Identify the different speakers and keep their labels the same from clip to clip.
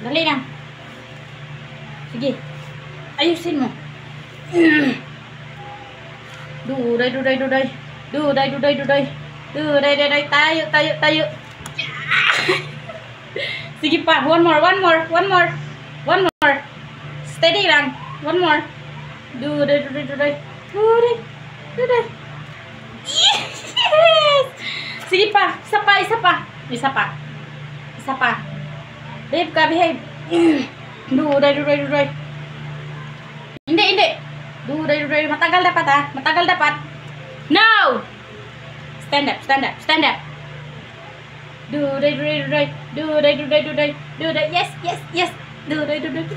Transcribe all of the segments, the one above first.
Speaker 1: Dali lang. Sige. Ayusin mo. Duday, duday, duday. Duday, duday, duday. Duday, duday. Tayo, tayo, tayo. Sige pa. One more, one more, one more. One more. Steady lang. One more. Duday, duday, duday. Duday, duday. Yes! Sige pa. Isa pa, isa pa. Isa pa. Isa pa. Behave ka, behave. Duday, duday, duday. Hindi, hindi. Duday, duday. Matagal dapat ha. Matagal dapat. No! Stand up, stand up, stand up. Duday, duday, duday. Duday, duday, duday. Duday. Yes, yes, yes. Duday, duday.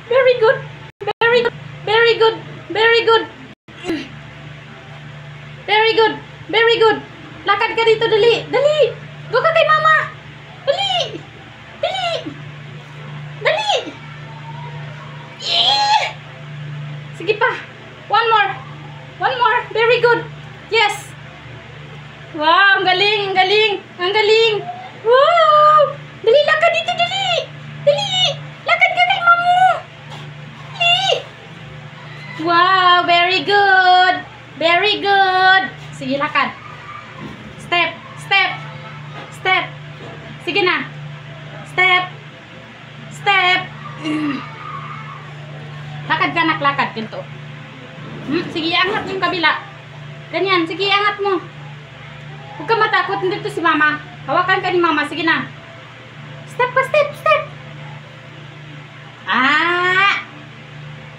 Speaker 1: Very good. Very good. Very good. Very good. Very good. Very good. Lakad ka dito, dali. Dali. Go ka kay mama. Dali. Dali. Dali. Yeah. Sige pa. One more. One more. Very good. Yes. Wow, ang galing, ang galing. Ang galing. Wow. Dali, lakad dito, dali. Dali. Lakad ka kay mama. Dali. Wow, very good. Very good. Sige, lakad. Step, step, step. Sige na. Step, step. Lakad ka, naklakad. Ganito. Sige, angat yung kabila. Ganyan. Sige, angat mo. Huwag ka matakot. Nandito si mama. Hawakan ka ni mama. Sige na. Step pa, step, step. Ah!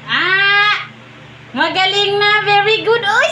Speaker 1: Ah! Magaling na. Very good. Oy,